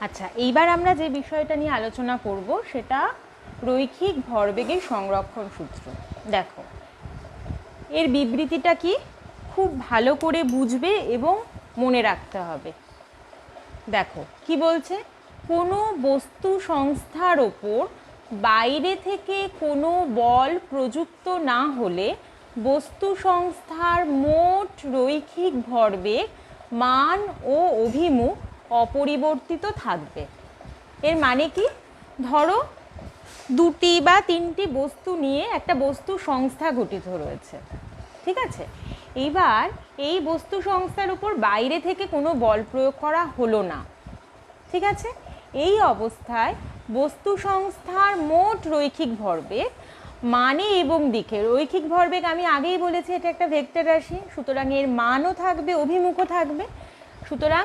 আচ্ছা, এইবার আমরা যে বিষয়টা নিয়ে আলোচনা করব সেটা রৈখিক ভরবেগের সংরক্ষণ সূত্র। দেখো, এর বিবৃতিটা কি খুব ভালো করে বুঝবে এবং মনে রাখতে হবে। দেখো কি বলছে, কোনো বস্তু সংস্থার ওপর বাইরে থেকে কোনো বল প্রযুক্ত না হলে বস্তু সংস্থার মোট রৈখিক ভরবেগ মান ও অভিমুখ অপরিবর্তিত থাকবে। এর মানে কি, ধরো দুটি বা তিনটি বস্তু নিয়ে একটা বস্তু সংস্থা গঠিত রয়েছে, ঠিক আছে। এইবার এই বস্তু সংস্থার উপর বাইরে থেকে কোনো বল প্রয়োগ করা হলো না, ঠিক আছে। এই অবস্থায় বস্তু সংস্থার মোট রৈখিক ভরবেগ মানে এবং দিকে, রৈখিক ভরবেগ আমি আগেই বলেছি এটা একটা ভেক্টর রাশি, সুতরাং এর মানও থাকবে অভিমুখও থাকবে। সুতরাং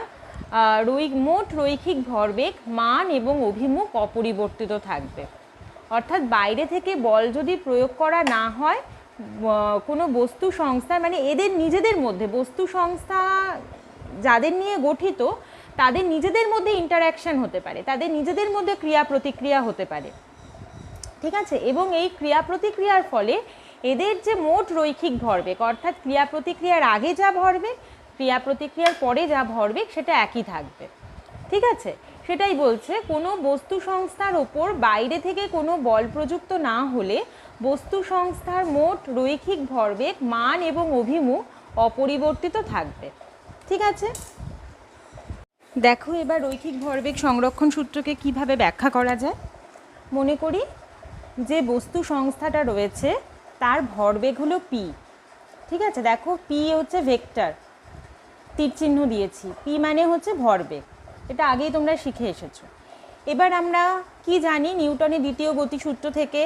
মোট রৈখিক ভরবেগ মান এবং অভিমুখ অপরিবর্তিত থাকবে। অর্থাৎ বাইরে থেকে বল যদি প্রয়োগ করা না হয় কোনো বস্তু সংস্থা, মানে এদের নিজেদের মধ্যে, বস্তু সংস্থা যাদের নিয়ে গঠিত তাদের নিজেদের মধ্যে ইন্টারঅ্যাকশন হতে পারে, তাদের নিজেদের মধ্যে ক্রিয়া প্রতিক্রিয়া হতে পারে, ঠিক আছে। এবং এই ক্রিয়া প্রতিক্রিয়ার ফলে এদের যে মোট রৈখিক ভরবেগ, অর্থাৎ ক্রিয়া প্রতিক্রিয়ার আগে যা ভরবেগ, ক্রিয়া প্রতিক্রিয়ার পরে যা ভরবেগ সেটা একই থাকবে, ঠিক আছে। সেটাই বলছে, কোনো বস্তু সংস্থার ওপর বাইরে থেকে কোনো বল প্রযুক্ত না হলে বস্তু সংস্থার মোট রৈখিক ভরবেগ মান এবং অভিমুখ অপরিবর্তিত থাকবে, ঠিক আছে। দেখো এবার রৈখিক ভরবেগ সংরক্ষণ সূত্রকে কিভাবে ব্যাখ্যা করা যায়। মনে করি যে বস্তু সংস্থাটা রয়েছে তার ভরবেগ হলো পি, ঠিক আছে। দেখো পি হচ্ছে ভেক্টর, তীর চিহ্ন দিয়েছি, পি মানে হচ্ছে ভরবেগ, এটা আগেই তোমরা শিখে এসেছো। এবার আমরা কি জানি নিউটনের দ্বিতীয় গতিসূত্র থেকে,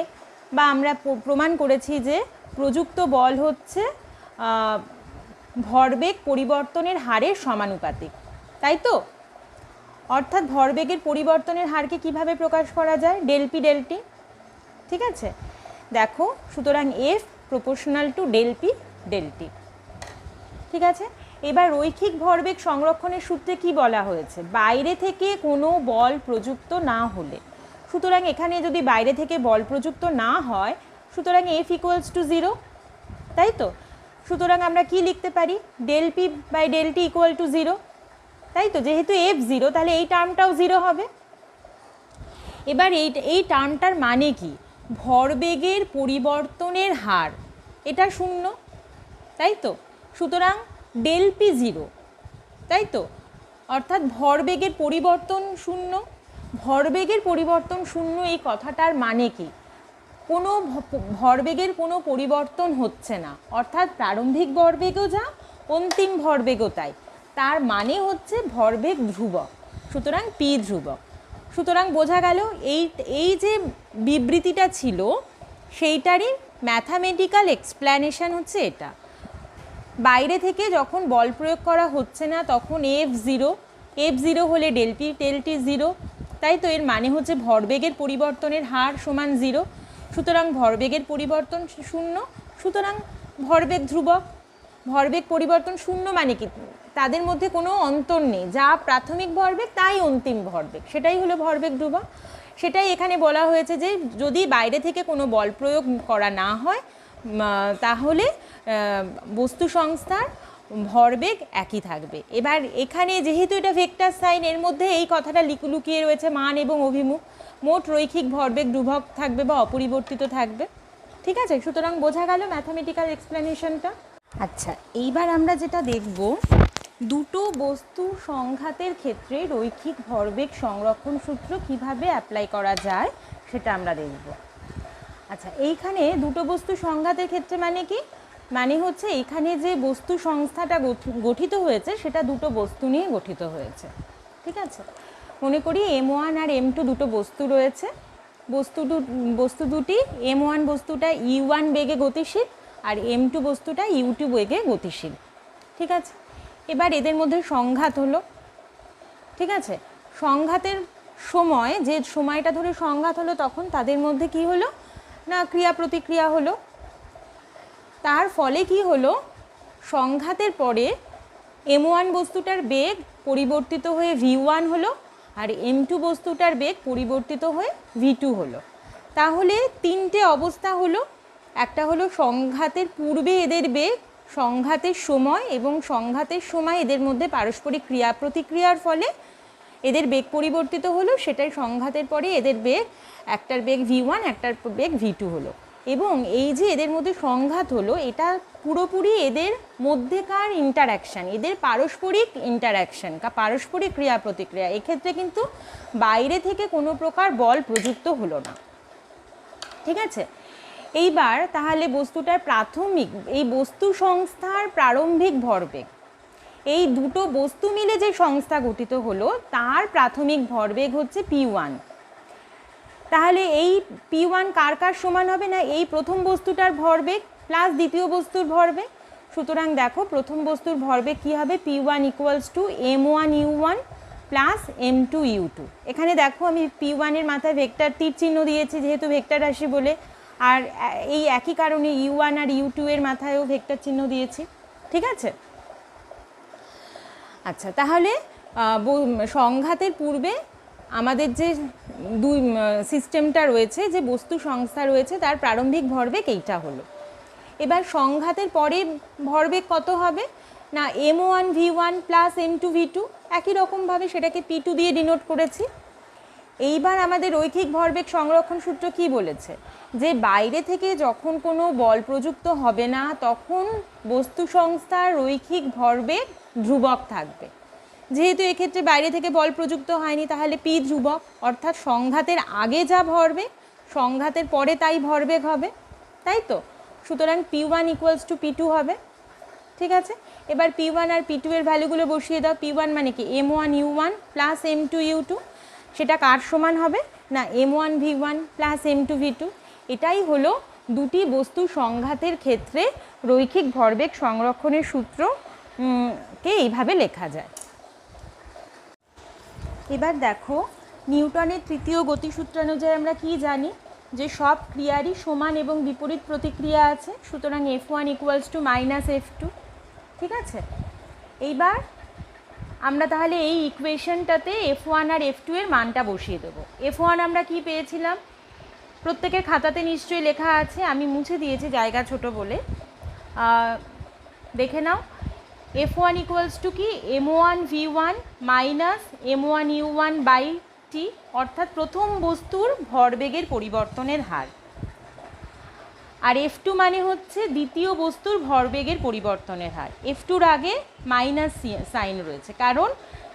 বা আমরা প্রমাণ করেছি যে প্রযুক্ত বল হচ্ছে ভরবেগ পরিবর্তনের হারের সমানুপাতিক, তাই তো। অর্থাৎ ভরবেগের পরিবর্তনের হারকে কিভাবে প্রকাশ করা যায়, ডেল পি ডেল টি, ঠিক আছে। দেখো সুতরাং F proportional to del P del T, ঠিক আছে। এবার রৈখিক ভরবেগ সংরক্ষণের সূত্রে কি বলা হয়েছে, বাইরে থেকে কোনো বল প্রযুক্ত না হলে। সুতরাং এখানে যদি বাইরে থেকে বল প্রযুক্ত না হয় সুতরাং এফ ইকুয়ালস টু 0, তাই তো। সুতরাং আমরা কি লিখতে পারি, del P by del T equal to 0, তাই তো। যেহেতু এফ 0 তাহলে এই টার্মটাও 0 হবে। এবার এই টার্মটার মানে কি, ভরবেগের পরিবর্তনের হার এটা 0, তাই তো। সুতরাং ডেল পি 0, তাই তো। অর্থাৎ ভরবেগের পরিবর্তন 0, ভরবেগের পরিবর্তন 0 এই কথাটার মানে কি, কোনো ভরবেগের কোনো পরিবর্তন হচ্ছে না, অর্থাৎ প্রারম্ভিক ভরবেগও যা অন্তিম ভরবেগও তাই, তার মানে হচ্ছে ভরবেগ ধ্রুবক, সুতরাং পি ধ্রুবক। সুতরাং বোঝা গেল এই যে বিবৃতিটা ছিল সেইটারই ম্যাথামেটিক্যাল এক্সপ্ল্যানেশন হচ্ছে এটা। বাইরে থেকে যখন বল প্রয়োগ করা হচ্ছে না তখন এফ জিরো হলে ডেল টি 0, তাই তো। এর মানে হচ্ছে ভরবেগের পরিবর্তনের হার সমান 0, সুতরাং ভরবেগের পরিবর্তন 0, সুতরাং ভরবেগ ধ্রুবক। ভরবেগ পরিবর্তন 0 মানে কি, তাদের মধ্যে কোনো অন্তর নেই, যা প্রাথমিক ভরবেগ তাই অন্তিম ভরবেগ, সেটাই হলো ভরবেগ ধ্রুবক। সেটাই এখানে বলা হয়েছে যে যদি বাইরে থেকে কোনো বল প্রয়োগ করা না হয় তাহলে বস্তু সংস্থার ভরবেগ একই থাকবে। এবার এখানে যেহেতু এটা ভেক্টর সাইন, এর মধ্যে এই কথাটা লুকিয়ে রয়েছে মান এবং অভিমুখ, মোট রৈখিক ভরবেগ ধ্রুবক থাকবে বা অপরিবর্তিত থাকবে, ঠিক আছে। সুতরাং বোঝা গেল ম্যাথামেটিক্যাল এক্সপ্লেনেশনটা। আচ্ছা, এইবার আমরা যেটা দেখব, দুটো বস্তু সংঘাতের ক্ষেত্রে রৈখিক ভরবেগ সংরক্ষণ সূত্র কিভাবে অ্যাপ্লাই করা যায় সেটা আমরা দেখব। আচ্ছা, এইখানে দুটো বস্তু সংঘাতের ক্ষেত্রে মানে কি, মানে হচ্ছে এখানে যে বস্তু সংস্থাটা গঠিত হয়েছে সেটা দুটো বস্তু নিয়ে গঠিত হয়েছে, ঠিক আছে। মনে করি M1 আর M2 দুটো বস্তু রয়েছে, বস্তু দুটি M1 বস্তুটা U1 বেগে গতিশীল আর M2 বস্তুটা U2 বেগে গতিশীল, ঠিক আছে। এবার এদের মধ্যে সংঘাত হলো, ঠিক আছে। সংঘাতের সময়, যে সময়টা ধরে সংঘাত হলো তখন তাদের মধ্যে কি হলো না, ক্রিয়া প্রতিক্রিয়া হলো। তার ফলে কি হলো, সংঘাতের পরে M1 বস্তুটার বেগ পরিবর্তিত হয়ে V1 হলো আর m2 বস্তুটার বেগ পরিবর্তিত হয়ে v2 হলো। তাহলে তিনটে অবস্থা হলো, একটা হলো সংঘাতের পূর্বে এদের বেগ, সংঘাতের সময় এবং সংঘাতের সময় এদের মধ্যে পারস্পরিক ক্রিয়া প্রতিক্রিয়ার ফলে এদের বেগ পরিবর্তিত হলো, সেটাই সংঘাতের পরে এদের বেগ, একটার বেগ v1 একটার বেগ v2 হলো। এবং এই যে এদের মধ্যে সংঘাত হলো, এটা পুরোপুরি এদের মধ্যেকার ইন্টারঅ্যাকশান, এদের পারস্পরিক ইন্টারঅ্যাকশান, পারস্পরিক ক্রিয়া প্রতিক্রিয়া। এক্ষেত্রে কিন্তু বাইরে থেকে কোনো প্রকার বল প্রযুক্ত হলো না। ঠিক আছে, এইবার তাহলে বস্তুটার প্রাথমিক, এই বস্তু সংস্থার প্রারম্ভিক ভরবেগ, এই দুটো বস্তু মিলে যে সংস্থা গঠিত হলো তার প্রাথমিক ভরবেগ হচ্ছে p1। তাহলে এই p1 কার কার সমান হবে না, এই প্রথম বস্তুটার ভরবেগ প্লাস দ্বিতীয় বস্তুর ভরবেগ। সুতরাং দেখো প্রথম বস্তুর ভরবেগ কী হবে, p1 = m1u1 প্লাস m2u2। এখানে দেখো আমি p1 এর মাথায় ভেক্টর তীর চিহ্ন দিয়েছি যেহেতু ভেক্টর রাশি বলে, আর এই একই কারণে u1 আর u2 এর মাথায়ও ভেক্টর চিহ্ন দিয়েছি। ঠিক আছে, আচ্ছা তাহলে সংঘাতের পূর্বে আমাদের যে দুই সিস্টেমটা রয়েছে, যে বস্তু সংস্থা রয়েছে, তার প্রারম্ভিক ভরবেগ এইটা হলো। এবার সংঘাতের পরে ভরবেগ কত হবে না, m1 v1 plus m2 v2, একই রকমভাবে সেটাকে p2 দিয়ে ডিনোট করেছি। এইবার আমাদের রৈখিক ভরবেগ সংরক্ষণ সূত্র কি বলেছে, যে বাইরে থেকে যখন কোনো বল প্রযুক্ত হবে না তখন বস্তু সংস্থার রৈখিক ভরবেগ ধ্রুবক থাকবে। যেহেতু এক্ষেত্রে বাইরে থেকে বল প্রযুক্ত হয়নি, তাহলে p ধ্রুবক, অর্থাৎ সংঘাতের আগে যা ভরবেগ সংঘাতের পরে তাই ভরবেগ হবে, তাই তো। সুতরাং p1 = p2 হবে। ঠিক আছে, এবার p1 আর p2 এর ভ্যালুগুলো বসিয়ে দাও। p1 মানে কি m1u1 প্লাস m2u2, সেটা কার সমান হবে না m1 v1 plus m2 v2। এটাই হলো দুটি বস্তু সংঘাতের ক্ষেত্রে রৈখিক ভরবেগ সংরক্ষণের সূত্র কে এইভাবে লেখা যায়। এবার দেখো নিউটনের তৃতীয় গতিসূত্রানুযায়ী আমরা কি জানি, যে সব ক্রিয়ারই সমান এবং বিপরীত প্রতিক্রিয়া আছে। সুতরাং f1 = -f2। ঠিক আছে, এইবার আমরা তাহলে এই ইকুয়েশনটাতে f1 আর f2 এর মানটা বসিয়ে দেবো। f1 আমরা কি পেয়েছিলাম, প্রত্যেকের খাতাতে নিশ্চয়ই লেখা আছে, আমি মুছে দিয়েছি জায়গা ছোট বলে, দেখে নাও। f1 = কি m1 v1 minus m1 u1 by t, অর্থাৎ প্রথম বস্তুর ভরবেগের পরিবর্তনের হার। আর f2 মানে হচ্ছে দ্বিতীয় বস্তুর ভরবেগের পরিবর্তনের হার। f2-র আগে মাইনাস সাইন রয়েছে, কারণ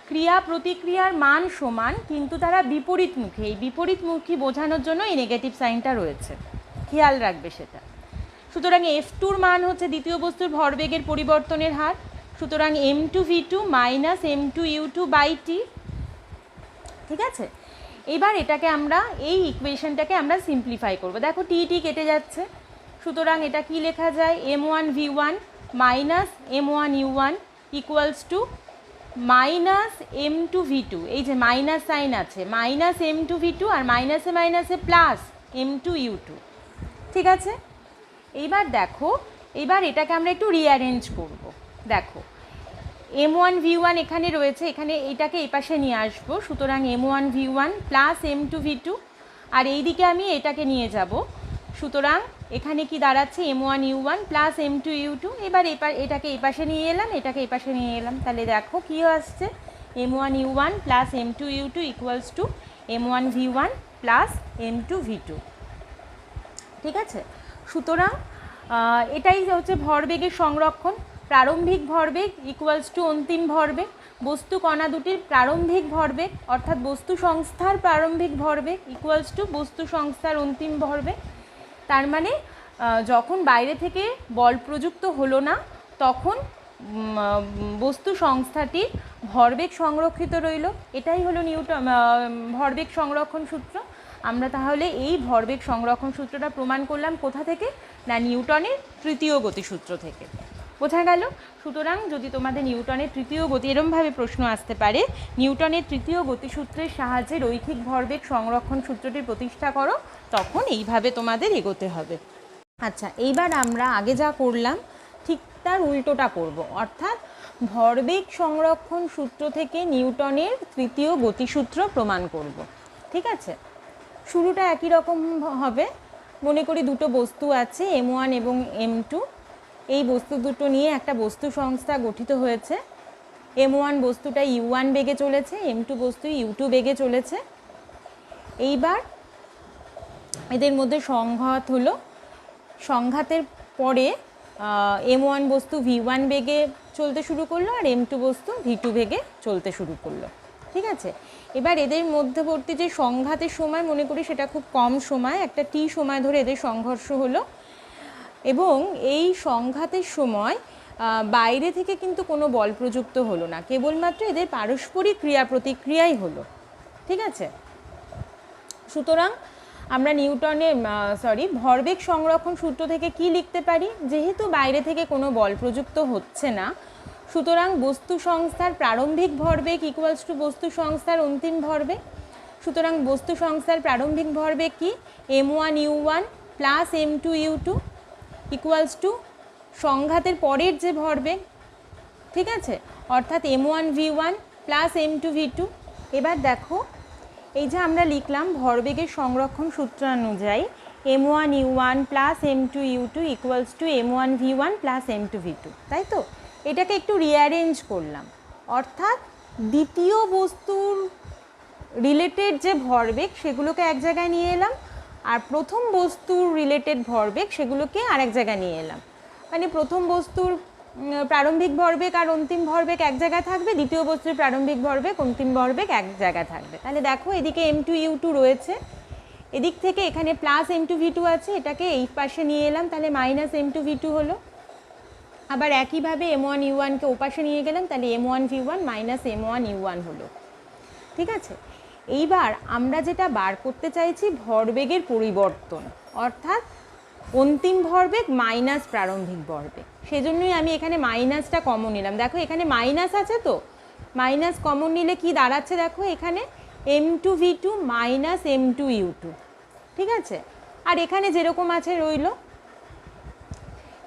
ক্রিয়া প্রতিক্রিয়ার মান সমান কিন্তু তারা বিপরীতমুখী। এই বিপরীতমুখী বোঝানোর জন্য এই নেগেটিভ সাইনটা রয়েছে, খেয়াল রাখবে সেটা। সুতরাং f2-র মান হচ্ছে দ্বিতীয় বস্তুর ভরবেগের পরিবর্তনের হার। সুতরাং m2 v2 minus m2 u2 by t। ঠিক আছে, এবার এটাকে আমরা এই ইকুয়েশনটাকে আমরা সিম্পলিফাই করব। দেখো টি কেটে যাচ্ছে, সুতরাং এটা কি লেখা যায়, m1 v1 minus m1 u1 = minus m2 v2। এই যে মাইনাস সাইন আছে, মাইনাস m2 v2 আর মাইনাসে মাইনাসে প্লাস m2 u2। ঠিক আছে, এইবার দেখো, এবার এটাকে আমরা একটু রিঅ্যারেঞ্জ করব। দেখো m1 v1 এখানে রয়েছে, এখানে এটাকে এই পাশে নিয়ে আসবো। সুতরাং m1 v1 plus m2 v2, আর এই দিকে আমি এটাকে নিয়ে যাব। সুতরাং এখানে কি দাঁড়াচ্ছে, m1 u1 plus m2 u2। এবার এটাকে এই পাশে নিয়ে এলাম, এটাকে এই পাশে নিয়ে এলাম, তাহলে দেখো কি আসছে, m1 u1 plus m2 u2 = m1 v1 plus m2 v2। ঠিক আছে, সুতরাং এটাই হচ্ছে ভরবেগের সংরক্ষণ। প্রারম্ভিক ভরবেগ = অন্তিম ভরবেগ। বস্তু কণা দুটির প্রারম্ভিক ভরবেগ অর্থাৎ বস্তু সংস্থার প্রারম্ভিক ভরবেগ = বস্তু সংস্থার অন্তিম ভরবেগ। তার মানে যখন বাইরে থেকে বল প্রযুক্ত হলো না তখন বস্তু সংস্থাটির ভরবেগ সংরক্ষিত রইল। এটাই হলো নিউটন ভরবেগ সংরক্ষণ সূত্র। আমরা তাহলে এই ভরবেগ সংরক্ষণ সূত্রটা প্রমাণ করলাম কোথা থেকে না, নিউটনের তৃতীয় গতিসূত্র থেকে। বোঝা গেল? সুতরাং যদি তোমাদের নিউটনের তৃতীয় গতি এরমভাবে প্রশ্ন আসতে পারে, নিউটনের তৃতীয় গতিসূত্রের সাহায্যে রৈখিক ভরবেগ সংরক্ষণ সূত্রটি প্রতিষ্ঠা করো, তখন এইভাবে তোমাদের এগোতে হবে। আচ্ছা, এইবার আমরা আগে যা করলাম ঠিক তার উল্টোটা করব, অর্থাৎ ভরবেগ সংরক্ষণ সূত্র থেকে নিউটনের তৃতীয় গতিসূত্র প্রমাণ করব। ঠিক আছে, শুরুটা একই রকম হবে। মনে করি দুটো বস্তু আছে m1 এবং m2। এই বস্তু দুটো নিয়ে একটা বস্তু সংস্থা গঠিত হয়েছে। m1 বস্তুটা u1 বেগে চলেছে, m2 বস্তু u2 বেগে চলেছে। এইবার এদের মধ্যে সংঘাত হলো। সংঘাতের পরে m1 বস্তু v1 বেগে চলতে শুরু করলো আর m2 বস্তু v2 বেগে চলতে শুরু করলো। ঠিক আছে, এবার এদের মধ্যবর্তী যে সংঘাতের সময় মনে করি সেটা খুব কম সময়, একটা t সময় ধরে এদের সংঘর্ষ হলো এবং এই সংঘাতের সময় বাইরে থেকে কিন্তু কোনো বল প্রযুক্ত হলো না, কেবলমাত্র এদের পারস্পরিক ক্রিয়া প্রতিক্রিয়াই হলো। ঠিক আছে, সুতরাং আমরা ভরবেগ সংরক্ষণ সূত্র থেকে কি লিখতে পারি? যেহেতু বাইরে থেকে কোনো বল প্রযুক্ত হচ্ছে না, সুতরাং বস্তু সংস্থার প্রারম্ভিক ভরবেগ ইকুয়ালস টু বস্তু সংস্থার অন্তিম ভরবেগ। সুতরাং বস্তু সংস্থার প্রারম্ভিক ভরবেগ কি? m1 u1 plus m2 u2 equals to সংঘাতের পরের যে ভরবেগ। ঠিক আছে, অর্থাৎ m1 v1 plus m2 v2। এবার দেখো, এই যে আমরা লিখলাম ভরবেগের সংরক্ষণ সূত্র অনুযায়ী m1 u1 plus m2 u2 equals to m1 v1 plus m2 v2, তাই তো? এটাকে একটু রিঅ্যারেঞ্জ করলাম, অর্থাৎ দ্বিতীয় বস্তুর রিলেটেড যে ভরবেগ সেগুলোকে এক জায়গায় নিয়ে এলাম, আর প্রথম বস্তুর রিলেটেড ভরবেগ সেগুলোকে আরেক জায়গায় নিয়ে এলাম। মানে প্রথম বস্তুর প্রারম্ভিক ভরবেগ আর অন্তিম ভরবেগ এক জায়গায় থাকবে, দ্বিতীয় বস্তুর প্রারম্ভিক ভরবেগ অন্তিম ভরবেগ এক জায়গায় থাকবে। তাহলে দেখো, এদিকে m2 u2 রয়েছে, এদিক থেকে এখানে প্লাস m2 v2 আছে, এটাকে এই পাশে নিয়ে এলাম, তাহলে মাইনাস m2 v2 হলো। আবার একইভাবে m1 u1কে ওপাশে নিয়ে গেলাম, তাহলে m1 v1 minus m1 u1 হলো। ঠিক আছে, এইবার আমরা যেটা বার করতে চাইছি ভরবেগের পরিবর্তন, অর্থাৎ অন্তিম ভরবেগ মাইনাস প্রারম্ভিক ভরবেগ। সেজন্যই আমি এখানে মাইনাসটা কমন নিলাম। দেখো এখানে মাইনাস আছে, তো মাইনাস কমন নিলে কি দাঁড়াচ্ছে? দেখো এখানে m2 v2 minus m2 u2। ঠিক আছে, আর এখানে যেরকম আছে রইল।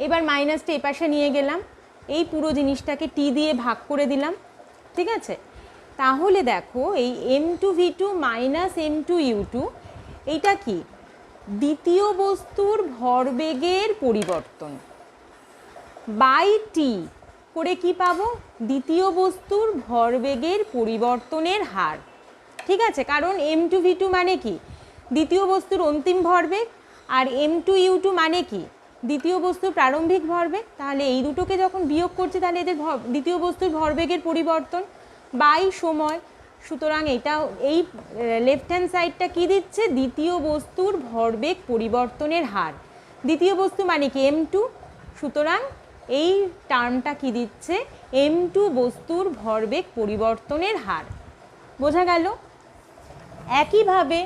এবার মাইনাসটা এপাশে নিয়ে গেলাম, এই পুরো জিনিসটাকে t দিয়ে ভাগ করে দিলাম। ঠিক আছে, তাহলে দেখো এই m2 v2 minus m2 u2 এইটা কি? দ্বিতীয় বস্তুর ভরবেগের পরিবর্তন বাই টি করে কি পাবো? দ্বিতীয় বস্তুর ভরবেগের পরিবর্তনের হার। ঠিক আছে, কারণ m2 v2 মানে কি? দ্বিতীয় বস্তুর অন্তিম ভরবেগ, আর m2 u2 মানে কি? দ্বিতীয় বস্তুর প্রারম্ভিক ভরবেগ। তাহলে এই দুটোকে যখন বিয়োগ করছি তাহলে এদের দ্বিতীয় বস্তুর ভরবেগের পরিবর্তন বাই সময়। সুতরাং এটা এই লেফট হ্যান্ড সাইডটা কি দিচ্ছে? দ্বিতীয় বস্তুর ভরবেগ পরিবর্তনের হার। দ্বিতীয় বস্তু মানে কি? m2। সুতরাং এই টার্মটা কি দিচ্ছে? m2 বস্তুর ভরবেগ পরিবর্তনের হার। বোঝা গেল? একইভাবে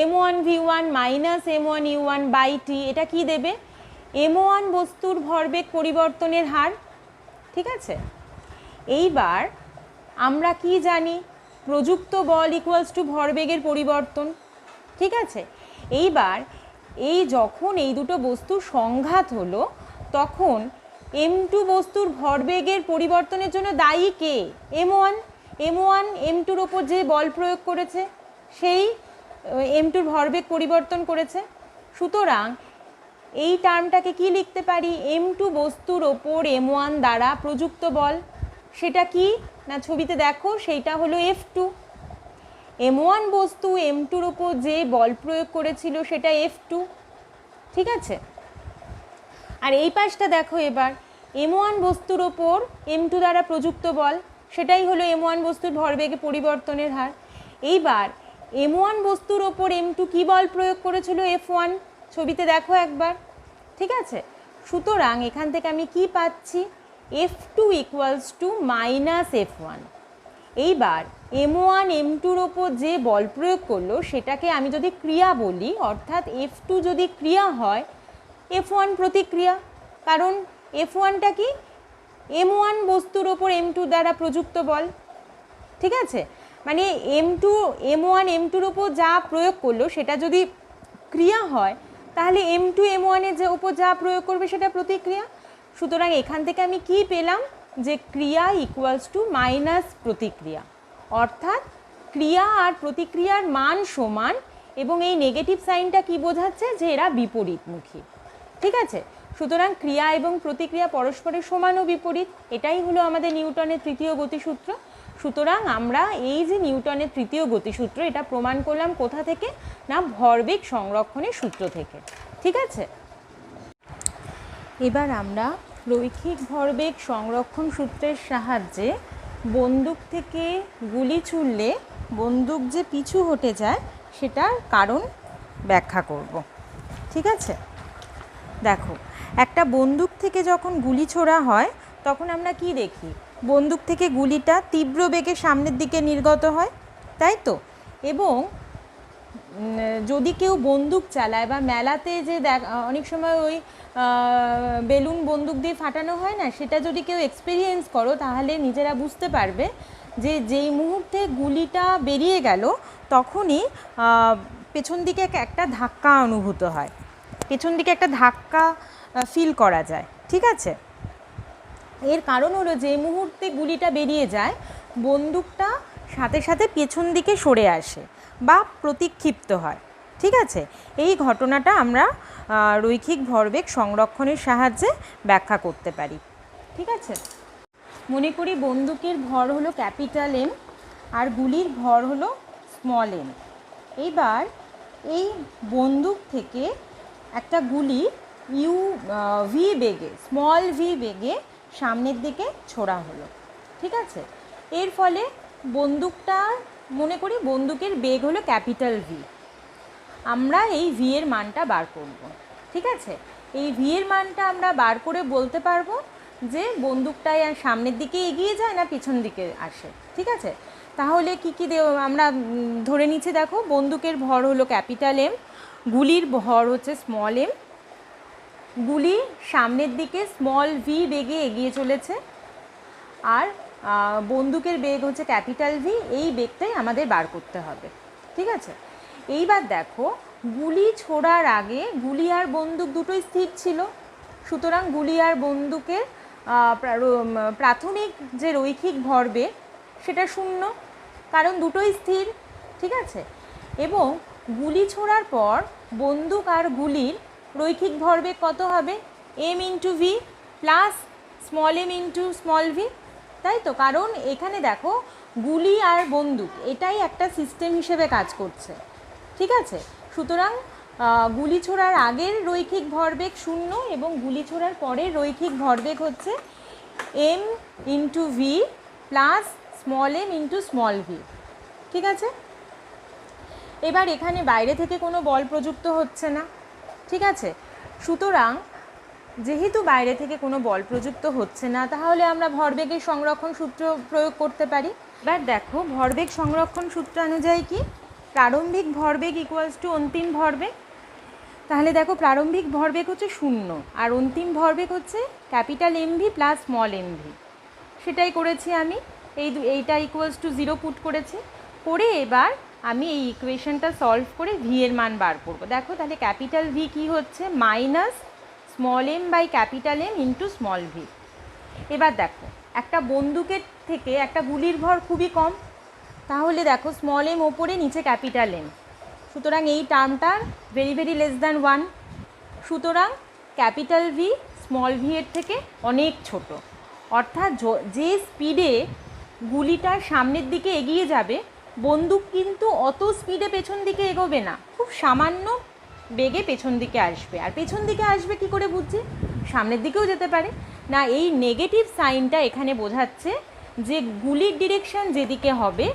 m1 v1 minus m1 u1 by T এটা কি দেবে? m1 বস্তুর ভরবেগ পরিবর্তনের হার। ঠিক আছে, এইবার আমরা কি জানি? প্রযুক্ত বল ইকুয়ালস টু ভরবেগের পরিবর্তন। ঠিক আছে, এইবার এই যখন এই দুটো বস্তুর সংঘাত হলো তখন m2 বস্তুর ভরবেগের পরিবর্তনের জন্য দায়ী কে? m1 m2-র ওপর যে বল প্রয়োগ করেছে সেই m2-র ভরবেগ পরিবর্তন করেছে। সুতরাং এই টার্মটাকে কি লিখতে পারি? m2 বস্তুর ওপর m1 দ্বারা প্রযুক্ত বল। সেটা কি না ছবিতে দেখো, সেইটা হলো F2। m1 বস্তু m2-র ওপর যে বল প্রয়োগ করেছিল সেটা F2। ঠিক আছে, আর এই পাশটা দেখো, এবার m1 বস্তুর ওপর m2 দ্বারা প্রযুক্ত বল, সেটাই হলো m1 বস্তুর ভরবেগে পরিবর্তনের হার। এইবার m1 বস্তুর ওপর m2 কি বল প্রয়োগ করেছিল? F1। ছবিতে দেখো একবার। ঠিক আছে, সুতরাং এখান থেকে আমি কি পাচ্ছি? F2 equals to minus F1। এইবার m1 m2-র ওপর যে বল প্রয়োগ করলো সেটাকে আমি যদি ক্রিয়া বলি, অর্থাৎ F2 যদি ক্রিয়া হয়, F1 প্রতিক্রিয়া। কারণ F1টা কি? m1 বস্তুর ওপর m2 দ্বারা প্রযুক্ত বল। ঠিক আছে, মানে m1 m2-র ওপর যা প্রয়োগ করলো সেটা যদি ক্রিয়া হয়, তাহলে m2 m1-এর যে ওপর যা প্রয়োগ করবে সেটা প্রতিক্রিয়া। সুতরাং এখান থেকে আমি কি পেলাম? যে ক্রিয়া ইকুয়ালস টু মাইনাস প্রতিক্রিয়া, অর্থাৎ ক্রিয়া আর প্রতিক্রিয়ার মান সমান, এবং এই নেগেটিভ সাইনটা কি বোঝাচ্ছে যে এরা বিপরীতমুখী। ঠিক আছে, সুতরাং ক্রিয়া এবং প্রতিক্রিয়া পরস্পরের সমান ও বিপরীত, এটাই হলো আমাদের নিউটনের তৃতীয় গতিসূত্র। সুতরাং আমরা এই যে নিউটনের তৃতীয় গতিসূত্র, এটা প্রমাণ করলাম কোথা থেকে? না, ভরবেগ সংরক্ষণের সূত্র থেকে। ঠিক আছে, এবার আমরা রৈখিক ভরবেগ সংরক্ষণ সূত্রের সাহায্যে বন্দুক থেকে গুলি ছুড়লে বন্দুক যে পিছু হটে যায় সেটার কারণ ব্যাখ্যা করব। ঠিক আছে, দেখো, একটা বন্দুক থেকে যখন গুলি ছোড়া হয় তখন আমরা কি দেখি? বন্দুক থেকে গুলিটা তীব্র বেগে সামনের দিকে নির্গত হয়, তাই তো? এবং যদি কেউ বন্দুক চালায় বা মেলাতে যে অনেক সময় ওই বেলুন বন্দুক দিয়ে ফাটানো হয় না, সেটা যদি কেউ এক্সপিরিয়েন্স করো তাহলে নিজেরা বুঝতে পারবে যে যেই মুহূর্তে গুলিটা বেরিয়ে গেল তখনই পেছন দিকে একটা ধাক্কা অনুভূত হয়, পেছন দিকে একটা ধাক্কা ফিল করা যায়। ঠিক আছে, এর কারণ হলো যে মুহূর্তে গুলিটা বেরিয়ে যায় বন্দুকটা সাথে সাথে পেছন দিকে সরে আসে বা প্রতিক্ষিপ্ত হয়। ঠিক আছে, এই ঘটনাটা আমরা রৈখিক ভরবেগ সংরক্ষণের সাহায্যে ব্যাখ্যা করতে পারি। ঠিক আছে, মনে করি বন্দুকের ভর হলো ক্যাপিটাল এম আর গুলির ভর হলো স্মল এম। এইবার এই বন্দুক থেকে একটা গুলি ভি বেগে, স্মল ভি বেগে সামনের দিকে ছোড়া হলো। ঠিক আছে, এর ফলে বন্দুকটা, মনে করি বন্দুকের বেগ হলো ক্যাপিটাল ভি, আমরা এই ভি এর মানটা বার করব। ঠিক আছে, এই ভি এর মানটা আমরা বার করে বলতে পারবো যে বন্দুকটায় সামনের দিকে এগিয়ে যায় না পিছন দিকে আসে। ঠিক আছে, তাহলে কী কী আমরা ধরে নিচ্ছি, দেখো, বন্দুকের ভর হলো ক্যাপিটাল এম, গুলির ভর হচ্ছে স্মল এম, গুলি সামনের দিকে স্মল ভি বেগে এগিয়ে চলেছে, আর বন্দুকের বেগ হচ্ছে ক্যাপিটাল ভি, এই বেগটাই আমাদের বার করতে হবে। ঠিক আছে, এইবার দেখো, গুলি ছোড়ার আগে গুলি আর বন্দুক দুটোই স্থির ছিল, সুতরাং গুলি আর বন্দুকের প্রাথমিক যে রৈখিক ভরবেগ সেটা শূন্য, কারণ দুটোই স্থির। ঠিক আছে, এবং গুলি ছোড়ার পর বন্দুক আর গুলির রৈখিক ভরবেগ কত হবে? M into V plus small M into small V, তাই তো? কারণ এখানে দেখো, গুলি আর বন্দুক এটাই একটা সিস্টেম হিসেবে কাজ করছে। ঠিক আছে, সুতরাং গুলি ছোড়ার আগের রৈখিক ভরবেগ শূন্য এবং গুলি ছোড়ার পরের রৈখিক ভরবেগ হচ্ছে M into V plus small M into small V. ঠিক আছে, এবার এখানে বাইরে থেকে কোনো বল প্রযুক্ত হচ্ছে না। ঠিক আছে, সুতরাং যেহেতু বাইরে থেকে কোনো বল প্রযুক্ত হচ্ছে না, তাহলে আমরা ভরবেগের সংরক্ষণ সূত্র প্রয়োগ করতে পারি। এবার দেখো, ভরবেগ সংরক্ষণ সূত্র অনুযায়ী কি? প্রারম্ভিক ভরবেগ ইকুয়ালস টু অন্তিম ভরবেগ। তাহলে দেখো, প্রারম্ভিক ভরবেগ হচ্ছে শূন্য আর অন্তিম ভরবেগ হচ্ছে capital MV plus small MV, সেটাই করেছি আমি। এইটা ইকুয়ালস টু 0 পুট করেছি, করে এবার আমি এই ইকুয়েশনটা সলভ করে ভি এর মান বার করব। দেখো, তাহলে ক্যাপিটাল ভি কী হচ্ছে? Minus small M by capital M into small V. এবার দেখো, একটা বন্দুকের থেকে একটা গুলির ভর খুবই কম, তাহলে দেখো স্মল এম ওপরে, নিচে ক্যাপিটাল এম, সুতরাং এই টার্মটার ভেরি ভেরি লেস দ্যান 1, সুতরাং ক্যাপিটাল ভি স্মল ভি এর থেকে অনেক ছোট। অর্থাৎ যে স্পিডে গুলিটা সামনের দিকে এগিয়ে যাবে, বন্দুক কিন্তু অত স্পিডে পেছন দিকে এগোবে না, খুব সামান্য বেগে পেছন দিকে আসবে। আর পেছন দিকে আসবে কি করে বুঝছি? সামনের দিকেও যেতে পারে না। এই নেগেটিভ সাইনটা এখানে বোঝাচ্ছে যে গুলির ডিরেকশন যেদিকে হবে,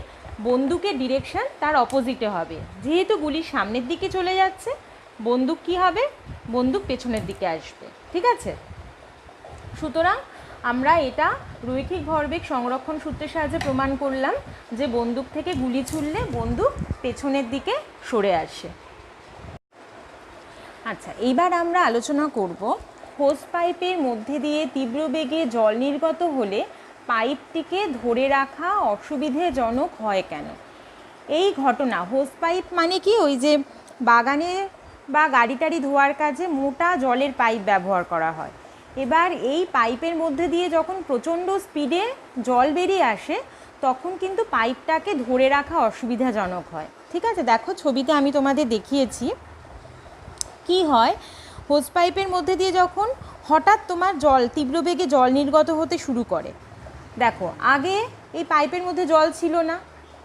বন্দুকের ডিরেকশন তার অপোজিটে হবে। যেহেতু গুলি সামনের দিকে চলে যাচ্ছে, বন্দুক কি হবে? বন্দুক পেছনের দিকে আসবে। ঠিক আছে, সুতরাং আমরা এটা রৈখিক ভরবেগ সংরক্ষণ সূত্রের সাহায্যে প্রমাণ করলাম যে বন্দুক থেকে গুলি ছুড়লে বন্দুক পেছনের দিকে সরে আসে। আচ্ছা, এইবার আমরা আলোচনা করব হোস পাইপের মধ্যে দিয়ে তীব্র বেগে জল নির্গত হলে পাইপটিকে ধরে রাখা অসুবিধাজনক হয় কেন। এই ঘটনা, হোস পাইপ মানে কি? ওই যে বাগানে বা গাড়ি টাড়ি ধোয়ার কাজে মোটা জলের পাইপ ব্যবহার করা হয়, এবার এই পাইপের মধ্যে দিয়ে যখন প্রচণ্ড স্পিডে জল বেরিয়ে আসে তখন কিন্তু পাইপটাকে ধরে রাখা অসুবিধাজনক হয়। ঠিক আছে, দেখো ছবিতে আমি তোমাদের দেখিয়েছি কি হয়। হোস পাইপের মধ্যে দিয়ে যখন হঠাৎ তোমার জল তীব্র বেগে জল নির্গত হতে শুরু করে, দেখো আগে এই পাইপের মধ্যে জল ছিল না,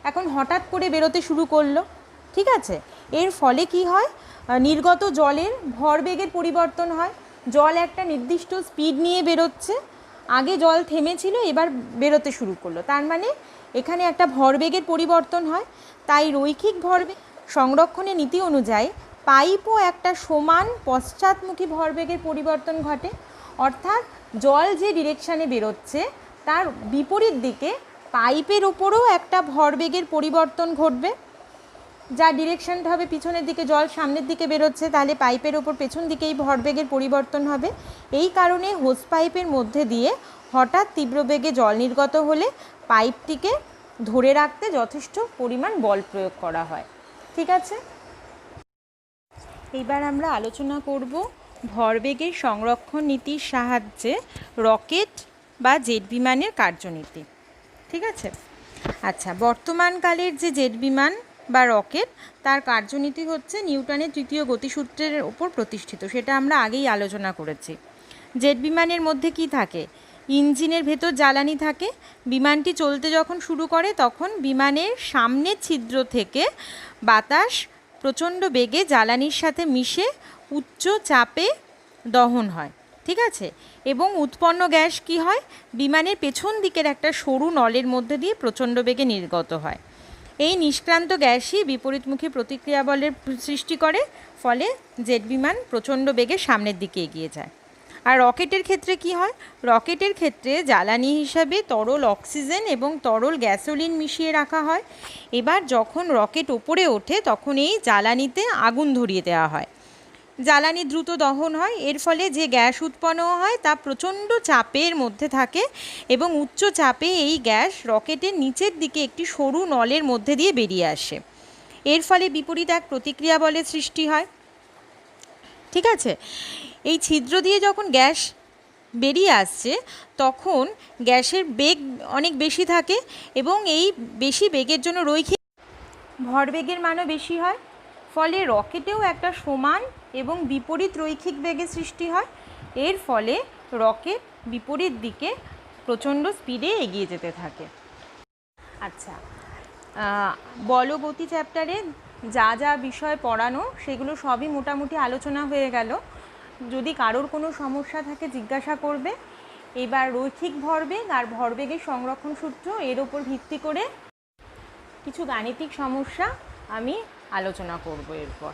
এখন হঠাৎ করে বেরোতে শুরু করলো। ঠিক আছে, এর ফলে কি হয়, নির্গত জলের ভরবেগের পরিবর্তন হয়। জল একটা নির্দিষ্ট স্পিড নিয়ে বেরোচ্ছে, আগে জল থেমেছিল এবার বেরোতে শুরু করলো, তার মানে এখানে একটা ভরবেগের পরিবর্তন হয়। তাই রৈখিক ভরবেগ সংরক্ষণের নীতি অনুযায়ী পাইপও একটা সমান পশ্চাৎমুখী ভরবেগের পরিবর্তন ঘটে, অর্থাৎ জল যে ডিরেকশানে বেরোচ্ছে তার বিপরীত দিকে পাইপের ওপরও একটা ভরবেগের পরিবর্তন ঘটবে। যা ডিরেকশানটা হবে পিছনের দিকে, জল সামনের দিকে বেরোচ্ছে, তাহলে পাইপের ওপর পেছন দিকেই ভরবেগের পরিবর্তন হবে। এই কারণে হোস পাইপের মধ্যে দিয়ে হঠাৎ তীব্র বেগে জল নির্গত হলে পাইপটিকে ধরে রাখতে যথেষ্ট পরিমাণ বল প্রয়োগ করা হয়। ঠিক আছে, এইবার আমরা আলোচনা করব ভরবেগের সংরক্ষণ নীতির সাহায্যে রকেট বা জেট বিমানের কার্যনীতি। ঠিক আছে, আচ্ছা, বর্তমানকালের যে জেট বিমান বা রকেট তার কার্যনীতি হচ্ছে নিউটনের তৃতীয় গতিসূত্রের ওপর প্রতিষ্ঠিত, সেটা আমরা আগেই আলোচনা করেছি। জেট বিমানের মধ্যে কি থাকে, ইঞ্জিনের ভেতর জ্বালানি থাকে। বিমানটি চলতে যখন শুরু করে তখন বিমানের সামনের ছিদ্র থেকে বাতাস প্রচণ্ড বেগে জ্বালানির সাথে মিশে উচ্চ চাপে দহন হয়। ঠিক আছে, এবং উৎপন্ন গ্যাস কি হয়, বিমানের পেছন দিকের একটা সরু নলের মধ্যে দিয়ে প্রচণ্ড বেগে নির্গত হয়। এই নিষ্ক্রান্ত গ্যাসই বিপরীতমুখী প্রতিক্রিয়া বলের সৃষ্টি করে, ফলে জেট বিমান প্রচণ্ড বেগে সামনের দিকে এগিয়ে যায়। আর রকেটের ক্ষেত্রে কি হয়, রকেটের ক্ষেত্রে জ্বালানি হিসাবে তরল অক্সিজেন এবং তরল গ্যাসোলিন মিশিয়ে রাখা হয়। এবার যখন রকেট ওপরে ওঠে তখন এই জ্বালানিতে আগুন ধরিয়ে দেওয়া হয়, জ্বালানি দ্রুত দহন হয়। এর ফলে যে গ্যাস উৎপন্ন হয় তা প্রচণ্ড চাপের মধ্যে থাকে এবং উচ্চ চাপে এই গ্যাস রকেটের নিচের দিকে একটি সরু নলের মধ্যে দিয়ে বেরিয়ে আসে। এর ফলে বিপরীত এক প্রতিক্রিয়া বলের সৃষ্টি হয়। ঠিক আছে, এই ছিদ্র দিয়ে যখন গ্যাস বেরিয়ে আসছে তখন গ্যাসের বেগ অনেক বেশি থাকে এবং এই বেশি বেগের জন্য রৈখিক ভরবেগের মানও বেশি হয়। ফলে রকেটেও একটা সমান এবং বিপরীত রৈখিক বেগের সৃষ্টি হয়। এর ফলে রকেট বিপরীত দিকে প্রচণ্ড স্পিডে এগিয়ে যেতে থাকে। আচ্ছা, বলগতি চ্যাপ্টারে যা যা বিষয় পড়ানো সেগুলো সবই মোটামুটি আলোচনা হয়ে গেল। যদি কারোর কোনো সমস্যা থাকে জিজ্ঞাসা করবে। এবার রৈখিক ভরবেগ আর ভরবেগের সংরক্ষণ সূত্র এর ওপর ভিত্তি করে কিছু গাণিতিক সমস্যা আমি আলোচনা করব এরপর।